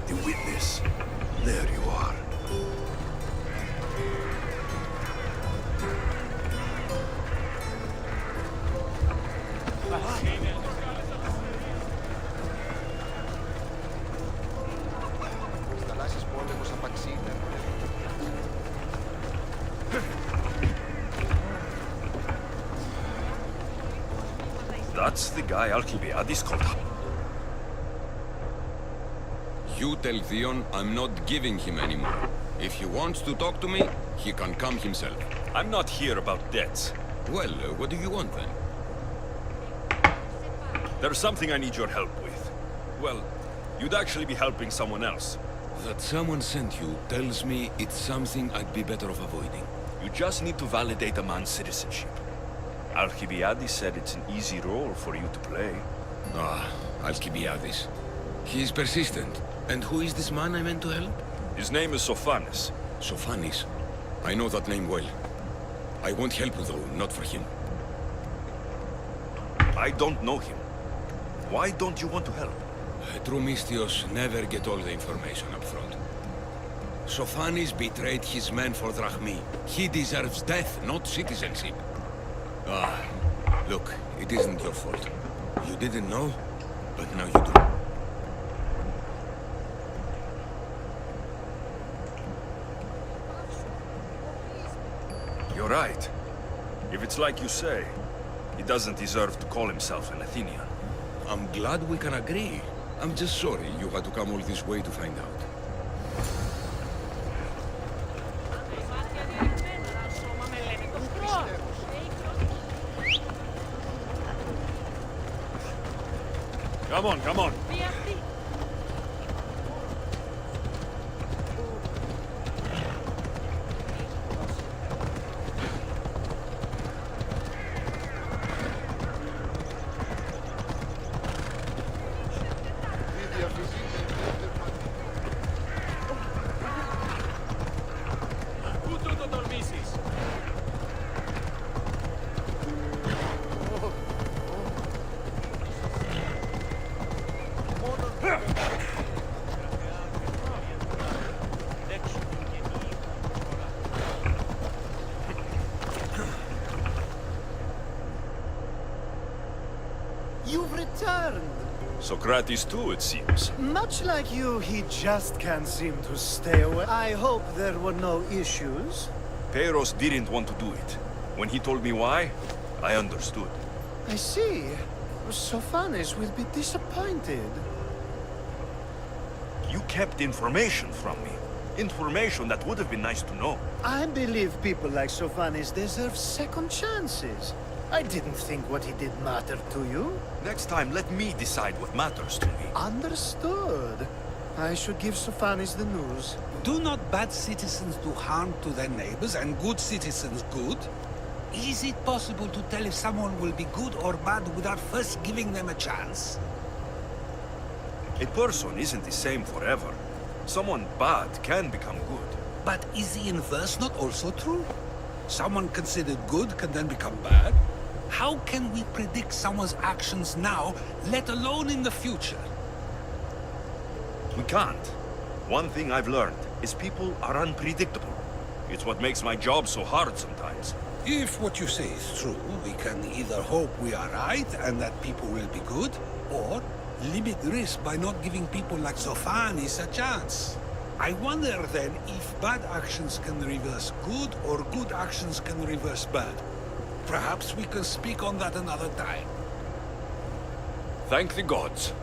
The witness. There you are. That's the guy Alcibiades called. You tell Theon I'm not giving him anymore. If he wants to talk to me, he can come himself. I'm not here about debts. Well, what do you want then? There's something I need your help with. Well, you'd actually be helping someone else. That someone sent you tells me it's something I'd be better off avoiding. You just need to validate a man's citizenship. Alcibiades said it's an easy role for you to play. Ah, Alcibiades. He's persistent. And who is this man I meant to help? His name is Sophanes. Sophanes. I know that name well. I want help though, not for him. I don't know him. Why don't you want to help? True Mystios never get all the information up front. Sophanes betrayed his men for Drachmi. He deserves death, not citizenship. Ah, look, it isn't your fault. You didn't know, but now you do. You're right. If it's like you say, he doesn't deserve to call himself an Athenian. I'm glad we can agree. I'm just sorry you had to come all this way to find out. Come on, come on. You've returned. Socrates too, it seems. Much like you, he just can't seem to stay away. I hope there were no issues. Peiros didn't want to do it. When he told me why, I understood. I see. Sophanes will be disappointed. You kept information from me. Information that would have been nice to know. I believe people like Sophanes deserve second chances. I didn't think what he did mattered to you. Next time, let me decide what matters to me. Understood. I should give Sophanes the news. Do not bad citizens do harm to their neighbors and good citizens good? Is it possible to tell if someone will be good or bad without first giving them a chance? A person isn't the same forever. Someone bad can become good. But is the inverse not also true? Someone considered good can then become bad? How can we predict someone's actions now, let alone in the future? We can't. One thing I've learned is people are unpredictable. It's what makes my job so hard sometimes. If what you say is true, we can either hope we are right and that people will be good, or limit risk by not giving people like Sophanes a chance. I wonder then if bad actions can reverse good or good actions can reverse bad. Perhaps we can speak on that another time. Thank the gods.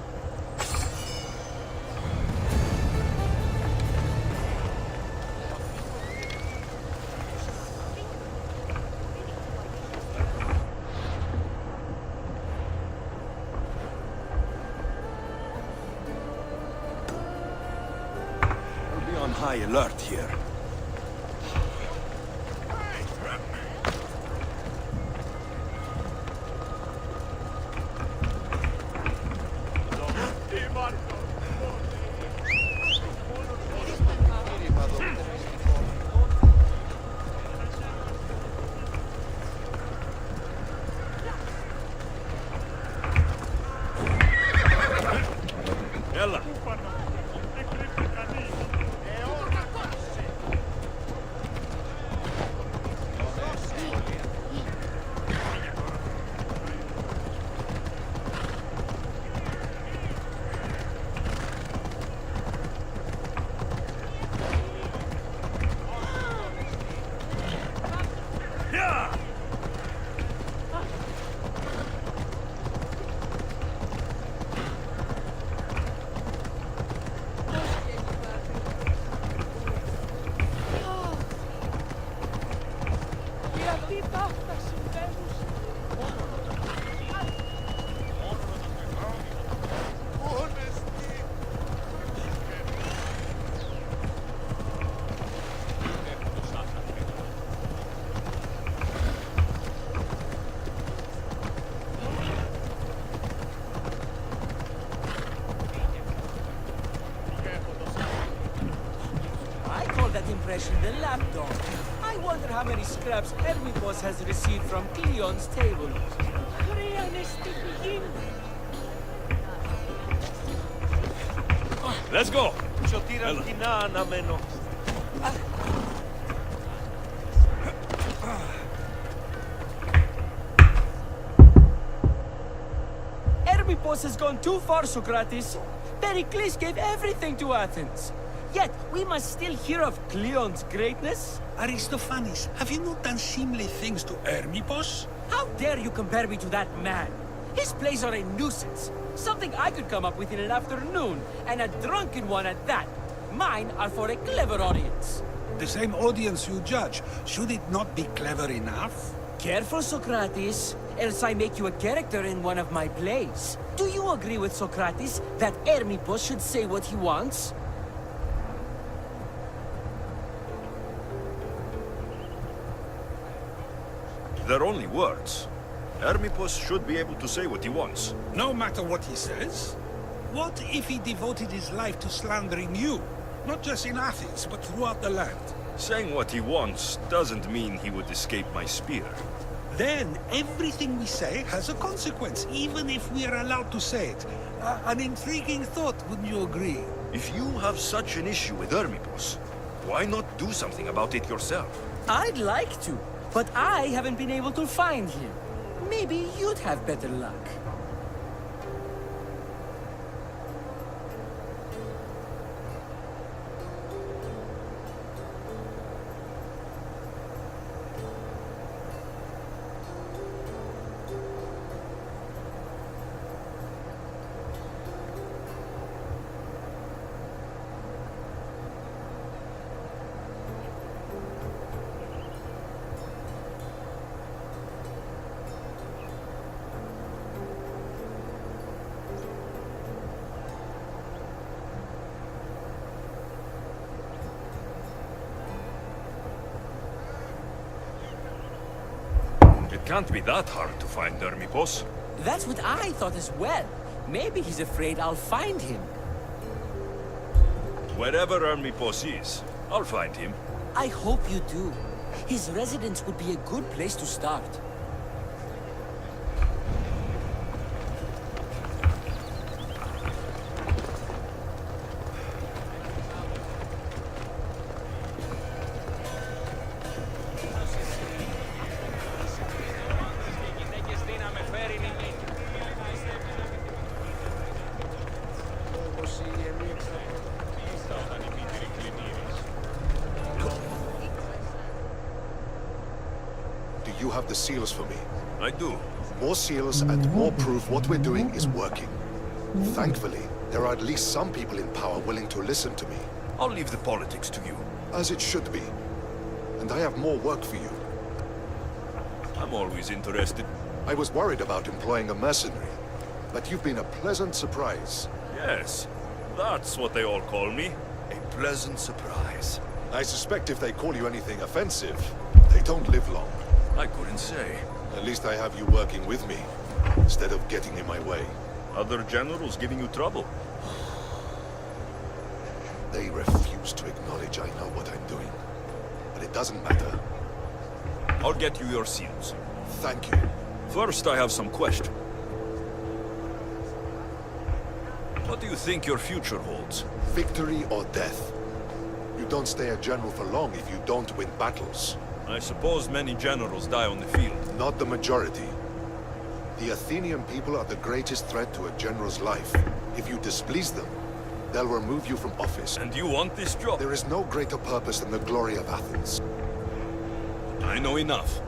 We'll be on high alert here. Yalla. Impression the lapdog. I wonder how many scraps Hermipos has received from Cleon's table. Let's go. Hermipos has gone too far, Socrates. Pericles gave everything to Athens. Yet, we must still hear of Cleon's greatness? Aristophanes, have you not done seemly things to Hermipos? How dare you compare me to that man? His plays are a nuisance. Something I could come up with in an afternoon, and a drunken one at that. Mine are for a clever audience. The same audience you judge. Should it not be clever enough? Careful, Socrates, else I make you a character in one of my plays. Do you agree with Socrates that Hermipos should say what he wants? They're only words. Hermipos should be able to say what he wants. No matter what he says? What if he devoted his life to slandering you? Not just in Athens, but throughout the land. Saying what he wants doesn't mean he would escape my spear. Then everything we say has a consequence, even if we are allowed to say it. An intriguing thought, wouldn't you agree? If you have such an issue with Hermipos, why not do something about it yourself? I'd like to, but I haven't been able to find him. Maybe you'd have better luck. It can't be that hard to find Hermipos. That's what I thought as well. Maybe he's afraid I'll find him. Wherever Hermipos is, I'll find him. I hope you do. His residence would be a good place to start. Do you have the seals for me? I do. More seals and more proof what we're doing is working. Thankfully, there are at least some people in power willing to listen to me. I'll leave the politics to you. As it should be. And I have more work for you. I'm always interested. I was worried about employing a mercenary, but you've been a pleasant surprise. Yes, that's what they all call me. A pleasant surprise. I suspect if they call you anything offensive, they don't live long. I couldn't say. At least I have you working with me, instead of getting in my way. Other generals giving you trouble? They refuse to acknowledge I know what I'm doing. But it doesn't matter. I'll get you your seals. Thank you. First, I have some questions. What do you think your future holds? Victory or death. You don't stay a general for long if you don't win battles. I suppose many generals die on the field. Not the majority. The Athenian people are the greatest threat to a general's life. If you displease them, they'll remove you from office. And you want this job? There is no greater purpose than the glory of Athens. I know enough.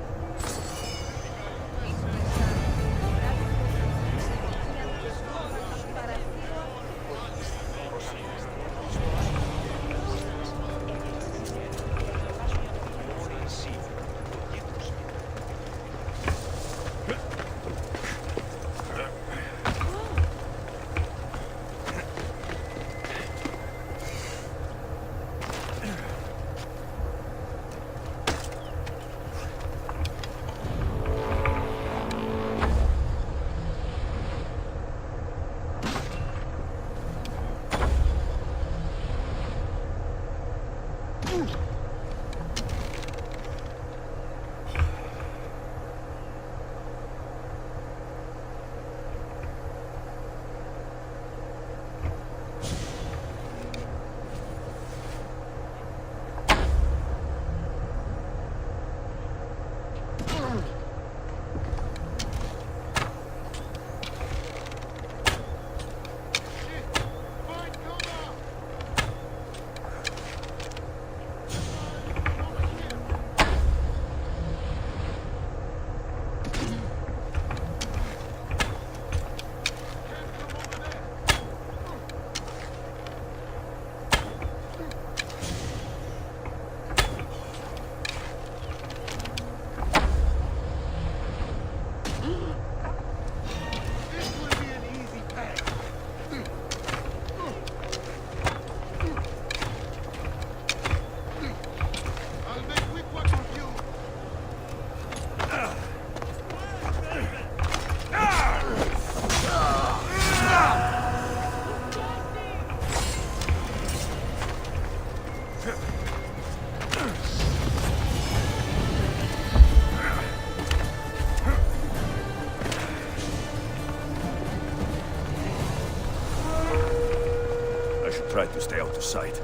Try to stay out of sight.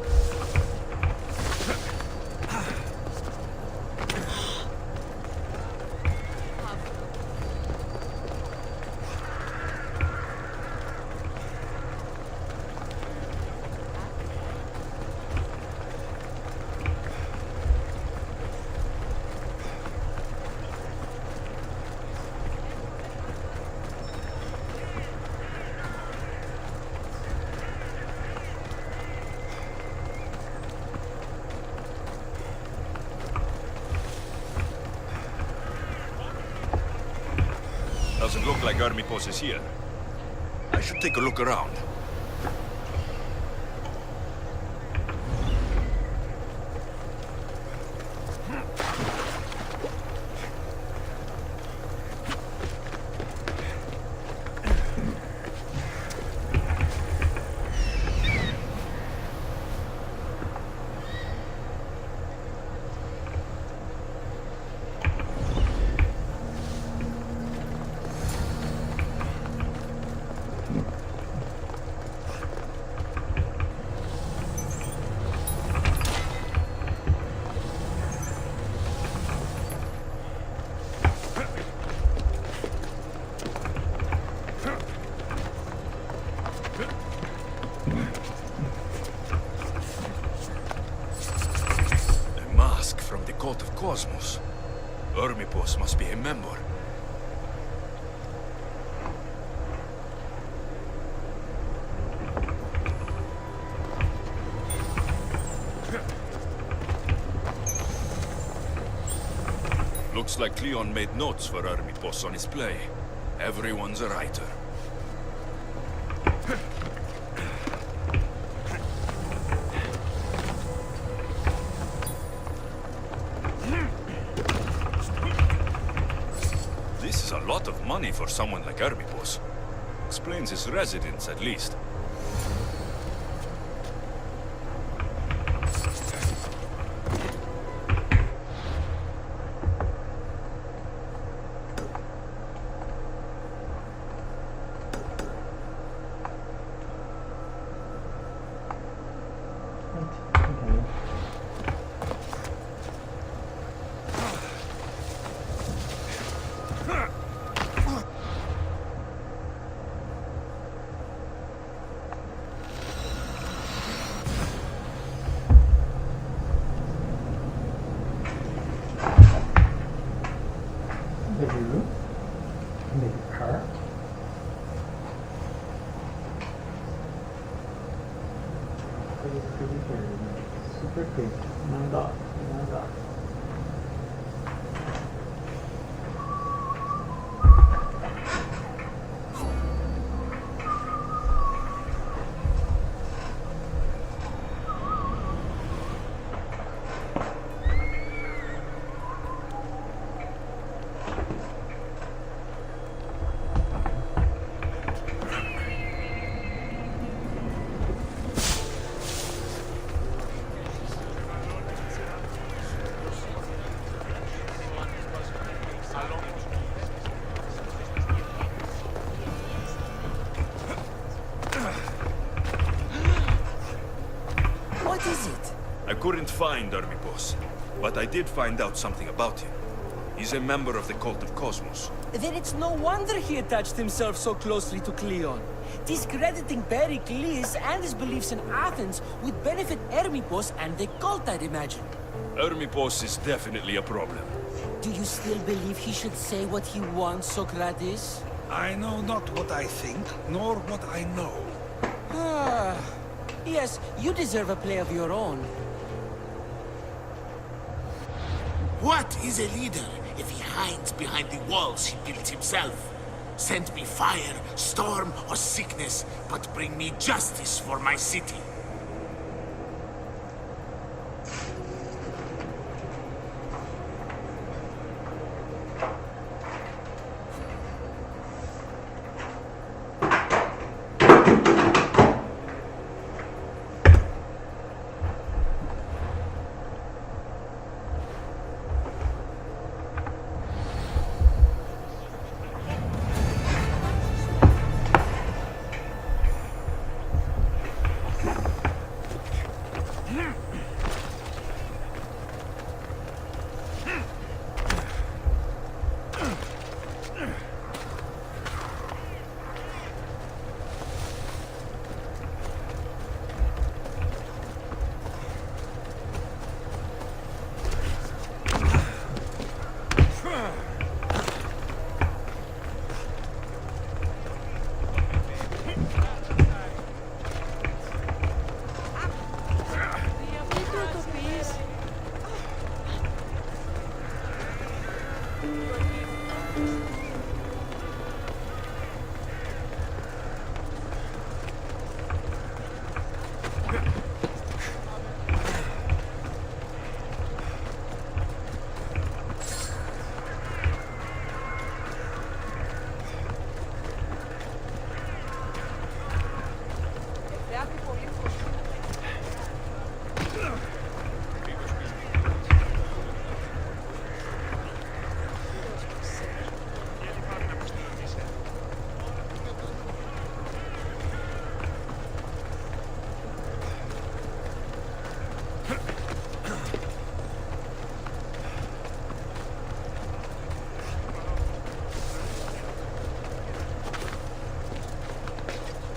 Doesn't look like Hermipos is here. I should take a look around. Cult of Cosmos. Hermipos must be a member. Looks like Cleon made notes for Hermipos on his play. Everyone's a writer. This is a lot of money for someone like Hermipos. explains his residence, at least. Super quick. Não dá. What is it? I couldn't find Army Boss, but I did find out something about him. He's a member of the Cult of Cosmos. Then it's no wonder he attached himself so closely to Cleon. Discrediting Pericles and his beliefs in Athens would benefit Hermipos and the cult, I'd imagine. Army Boss is definitely a problem. Do you still believe he should say what he wants, Socrates? I know not what I think, nor what I know. Ah, yes, you deserve a play of your own. What is a leader if he hides behind the walls he built himself? Send me fire, storm, or sickness, but bring me justice for my city.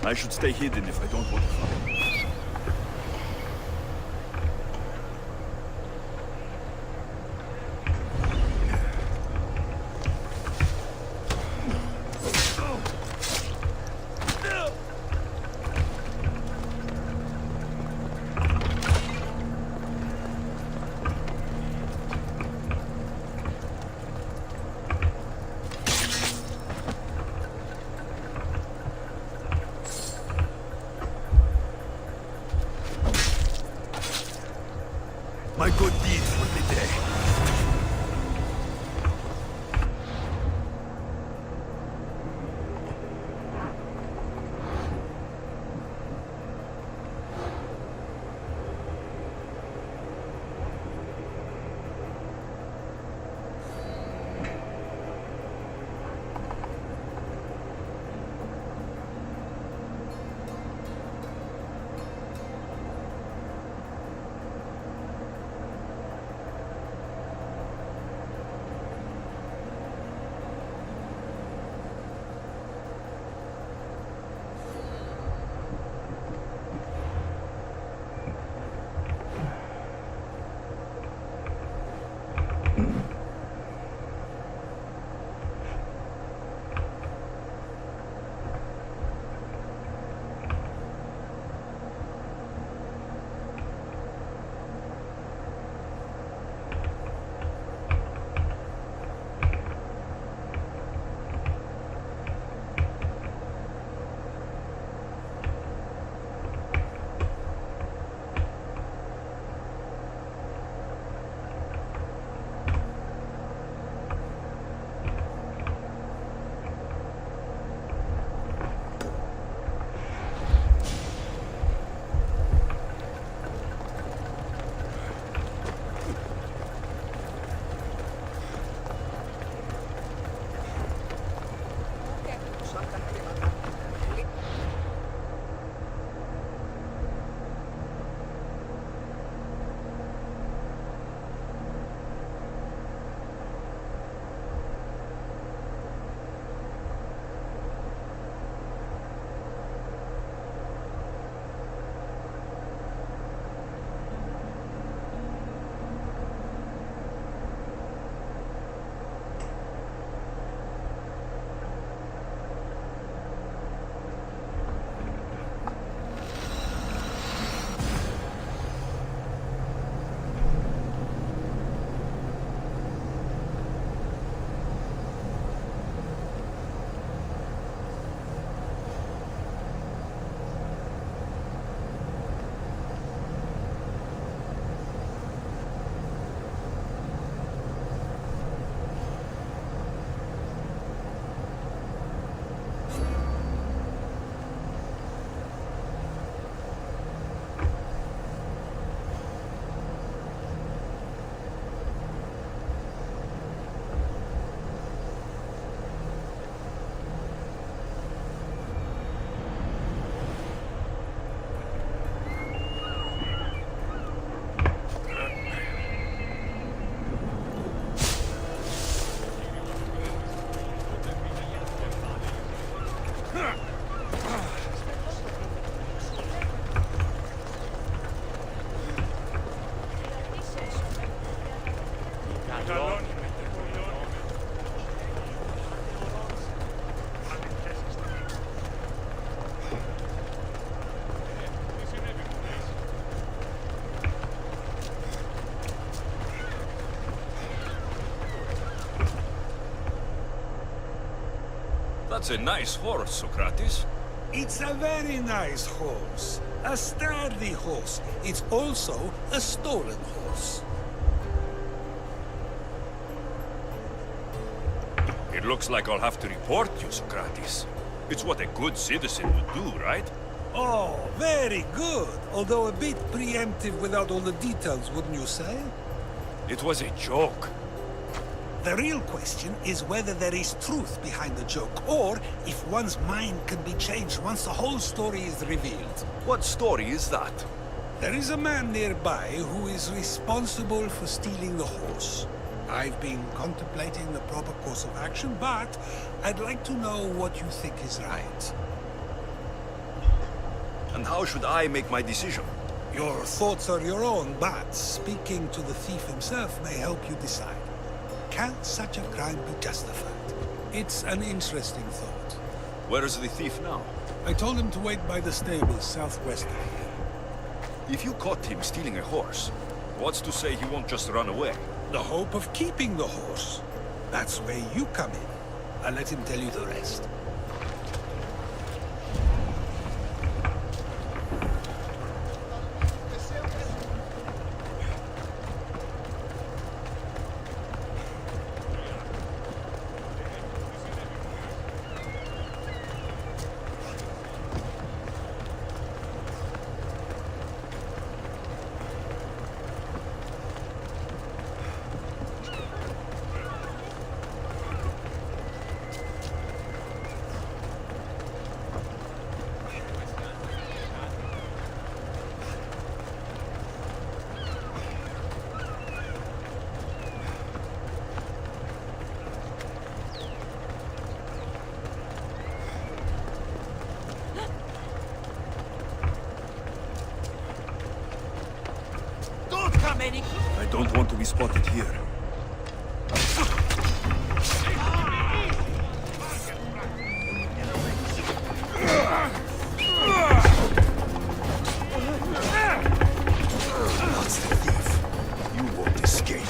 I should stay hidden if I don't want to find. My good deeds will be there. That's a nice horse, Socrates. It's a very nice horse. A sturdy horse. It's also a stolen horse. It looks like I'll have to report you, Socrates. It's what a good citizen would do, right? Oh, very good. Although a bit preemptive without all the details, wouldn't you say? It was a joke. The real question is whether there is truth behind the joke, or if one's mind can be changed once the whole story is revealed. What story is that? There is a man nearby who is responsible for stealing the horse. I've been contemplating the proper course of action, but I'd like to know what you think is right. And how should I make my decision? Your thoughts are your own, but speaking to the thief himself may help you decide. Can such a crime be justified? It's an interesting thought. Where is the thief now? I told him to wait by the stables southwest of here. If you caught him stealing a horse, what's to say he won't just run away? The hope of keeping the horse. That's where you come in. I'll let him tell you the rest. I don't want to be spotted here. That's the thief. You won't escape.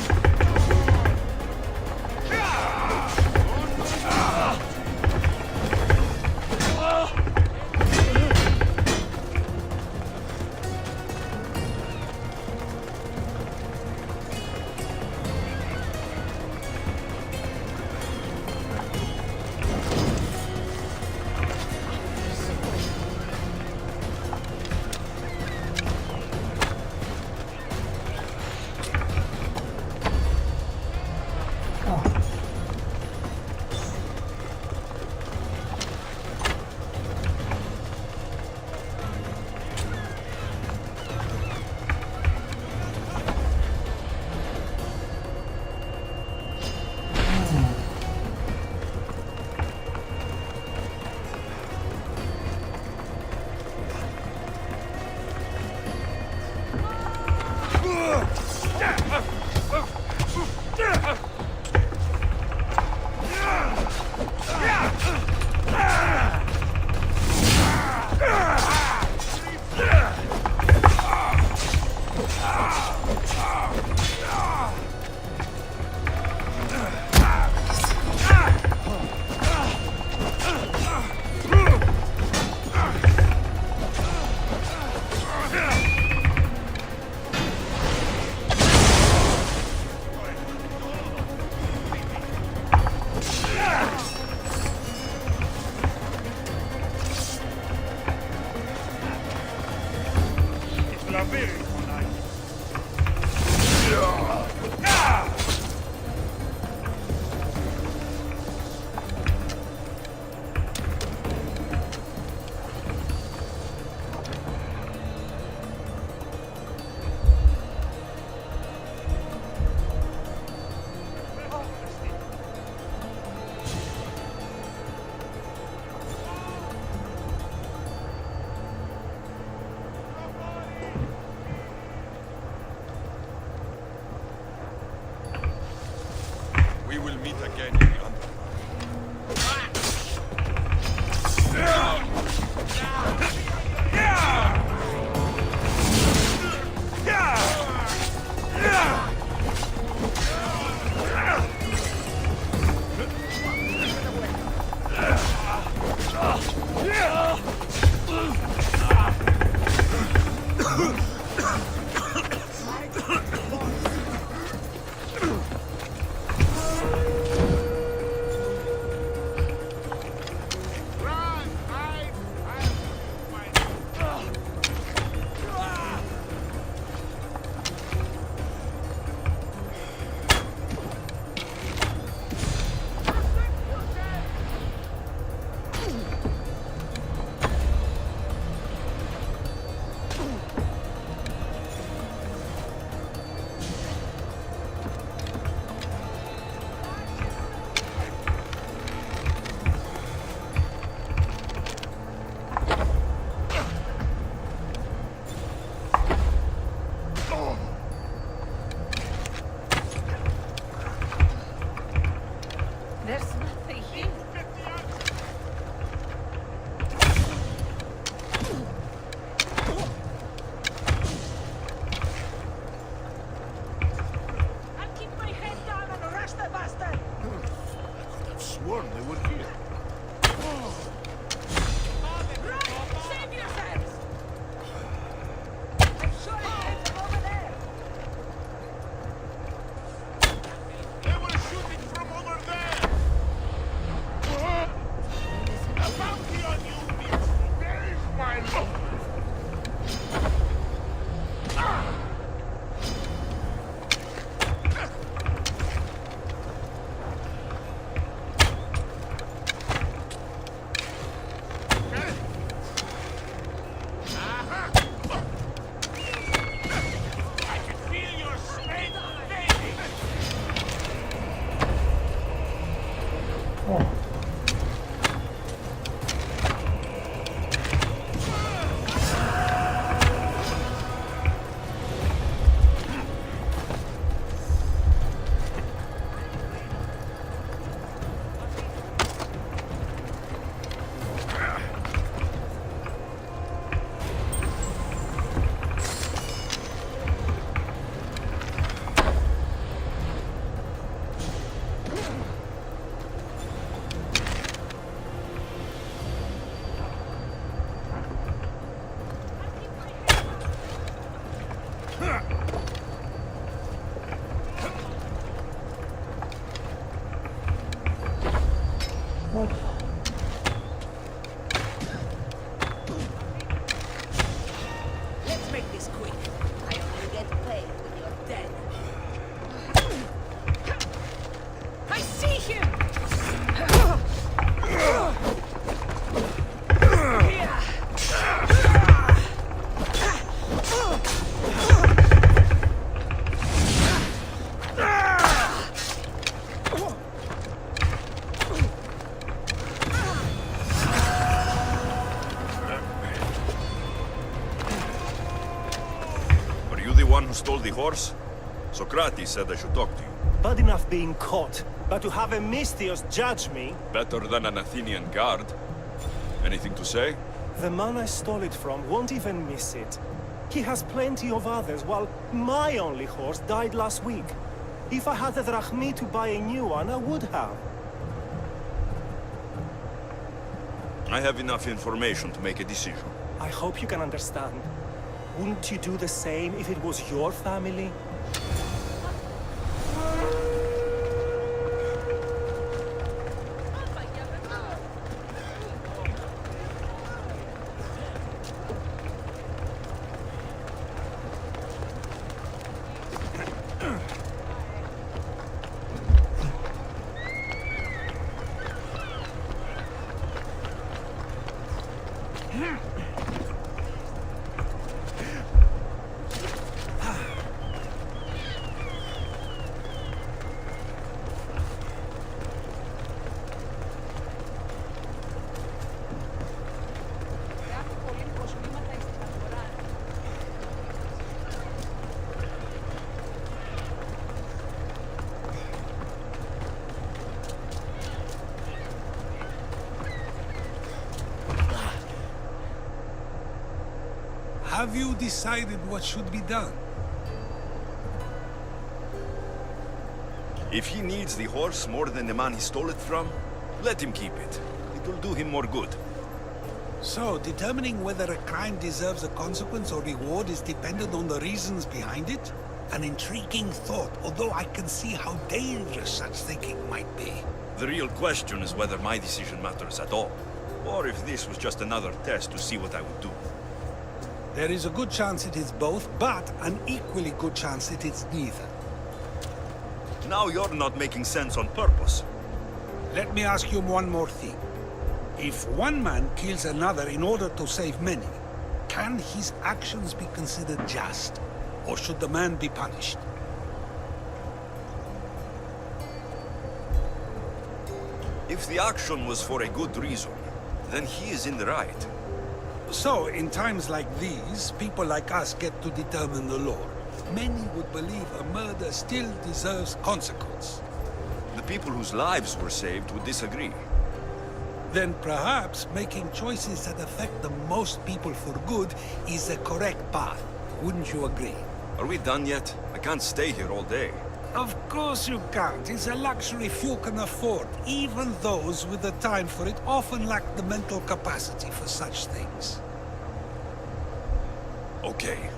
There's nothing here. I'll keep my head down and arrest the bastard! I've sworn they were here. Run! Save yourselves! I'm sure it came from over there! They were shooting from over there! A bounty on you, bitch! Where is my love? I can feel your strength, baby! Oh. What? Let's make this quick. I only get paid when you're dead. I see him! Are you the one who stole the horse? Socrates said I should talk to you. Bad enough being caught, but to have a Misthios judge me, Better than an Athenian guard. Anything to say? the man I stole it from won't even miss it. He has plenty of others, while my only horse died last week. If I had the drachmi to buy a new one, I would have. I have enough information to make a decision. I hope you can understand. Wouldn't you do the same if it was your family? Have you decided what should be done? If he needs the horse more than the man he stole it from, let him keep it. It will do him more good. So, determining whether a crime deserves a consequence or reward is dependent on the reasons behind it? An intriguing thought, although I can see how dangerous such thinking might be. The real question is whether my decision matters at all, or if this was just another test to see what I would do. There is a good chance it is both, but an equally good chance it is neither. Now you're not making sense on purpose. Let me ask you one more thing. If one man kills another in order to save many, Can his actions be considered just? Or should the man be punished? If the action was for a good reason, then he is in the right. So, in times like these, people like us get to determine the law. Many would believe a murder still deserves consequence. The people whose lives were saved would disagree. Then perhaps making choices that affect the most people for good is the correct path. Wouldn't you agree? Are we done yet? I can't stay here all day. Of course you can't. It's a luxury few can afford. Even those with the time for it often lack the mental capacity for such things. Okay.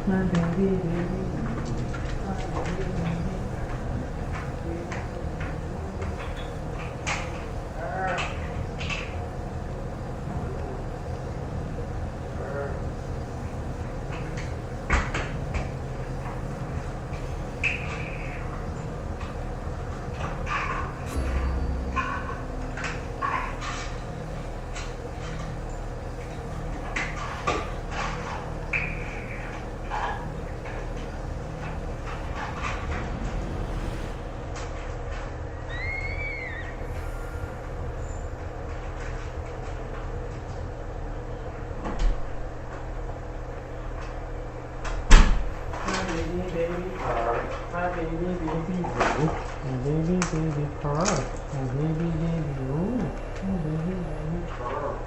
My baby, baby. Baby car, my baby baby blue, my baby baby car, my baby baby blue, my baby baby car.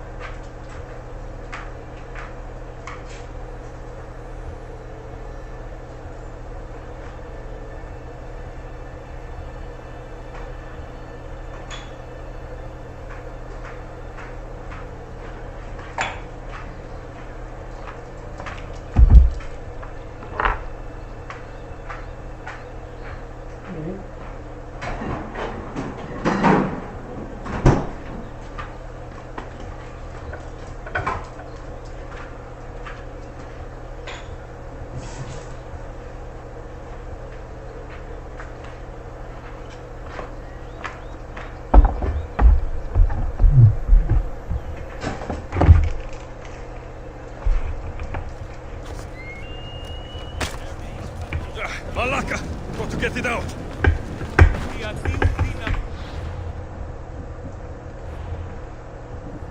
Malaka! Got to get it out!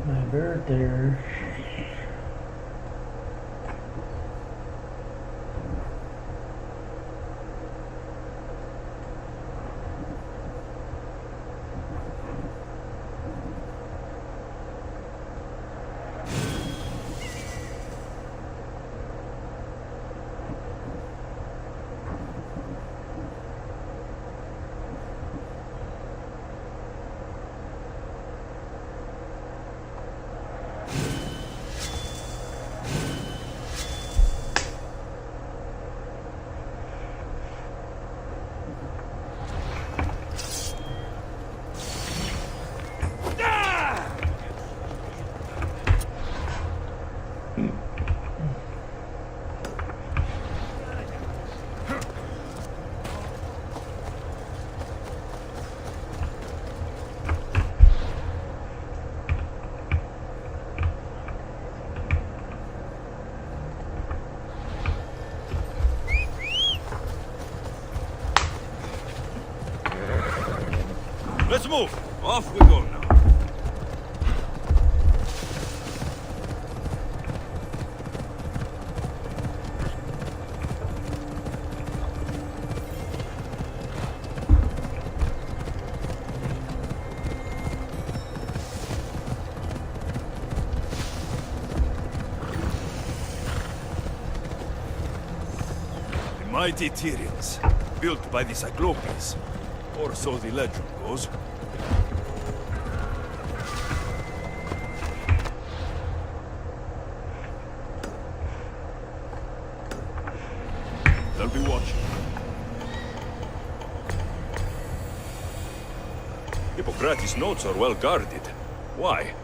My bird there. Let's move. Off we go now. Mighty Tyrians, built by the Cyclopes, or so the legend goes. They'll be watching. Hippocrates' notes are well guarded. Why?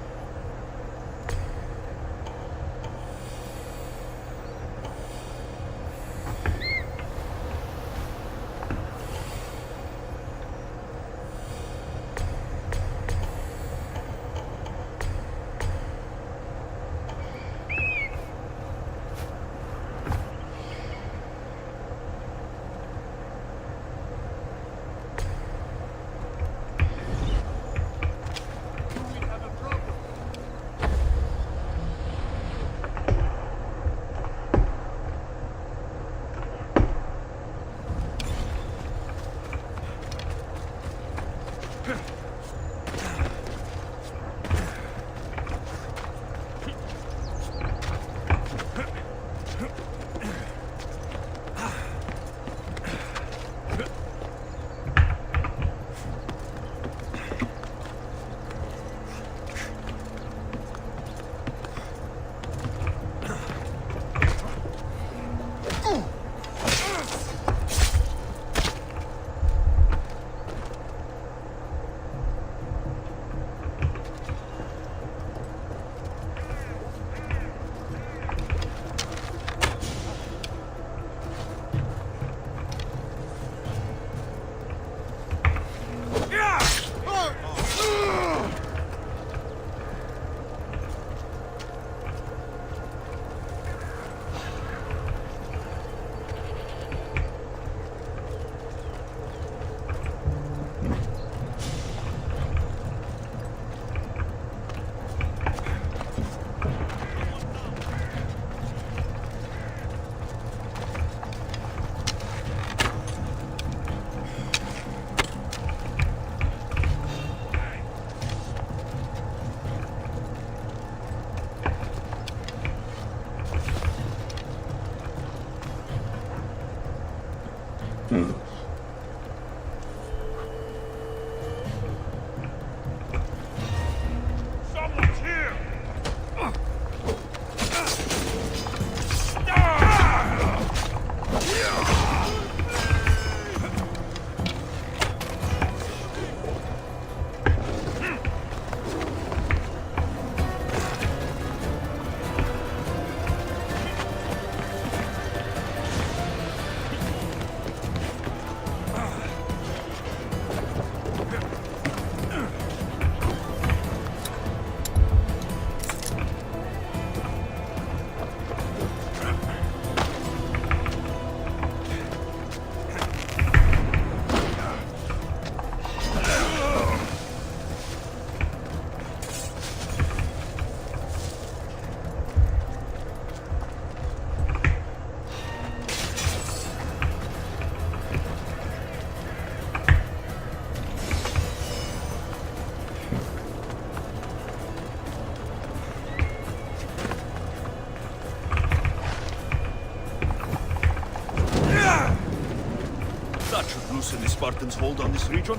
Loosen the Spartans' hold on this region?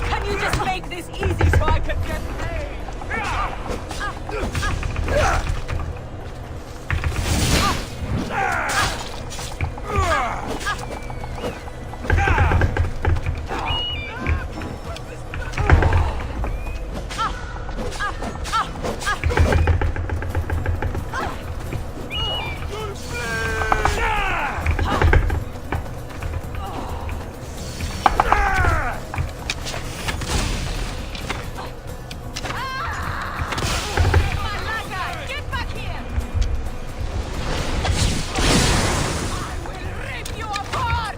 Can you just make this easy so I can get paid? Get back here! I will rip you apart!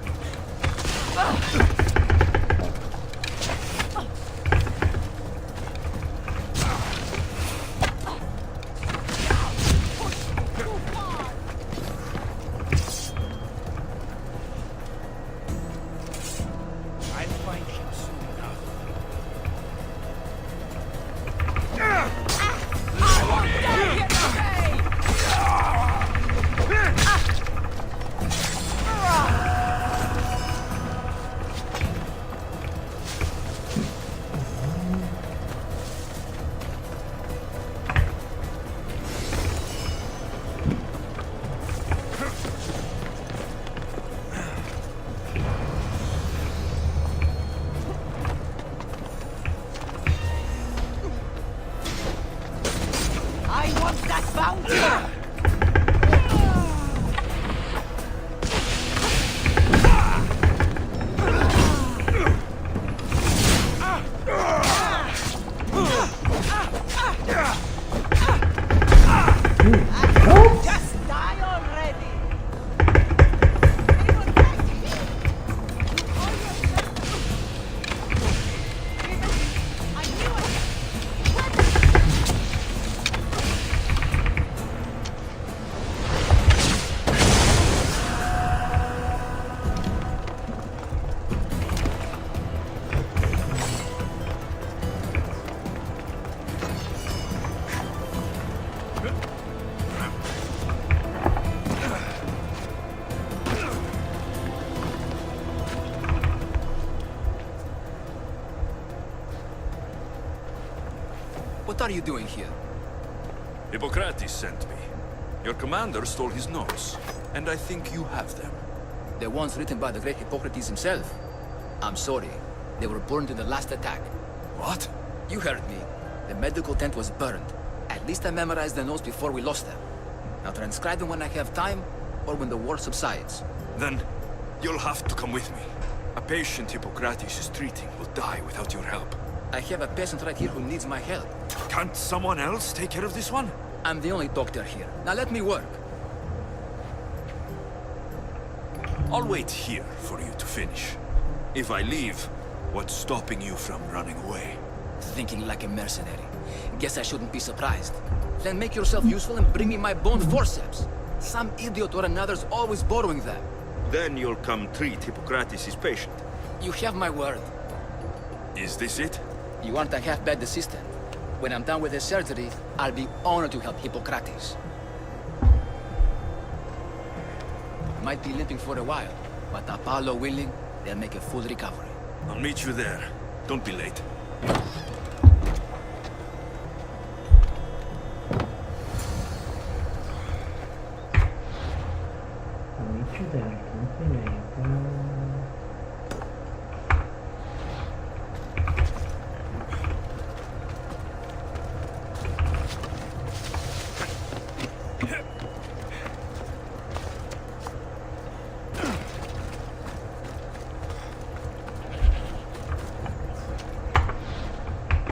Too far! I'll find him soon enough. I won't dare get paid! I want that bounty! Just die already! Anyone back here? All yourself. I knew it! What are you doing here? Hippocrates sent me. Your commander stole his notes, and I think you have them. The ones written by the great Hippocrates himself? I'm sorry. They were burned in the last attack. What? You heard me. The medical tent was burned. At least I memorized the notes before we lost them. I'll transcribe them when I have time, or when the war subsides. Then, you'll have to come with me. A patient Hippocrates is treating will die without your help. I have a patient right here who needs my help. Can't someone else take care of this one? I'm the only doctor here. Now let me work. I'll wait here for you to finish. If I leave, what's stopping you from running away? Thinking like a mercenary. Guess I shouldn't be surprised. Then make yourself useful and bring me my bone forceps. Some idiot or another's always borrowing them. Then you'll come treat Hippocrates' patient. You have my word. Is this it? You aren't a half-bad assistant. When I'm done with the surgery, I'll be honored to help Hippocrates. Might be limping for a while, but Apollo willing, they'll make a full recovery. I'll meet you there. Don't be late. I'll meet you there. Don't be late.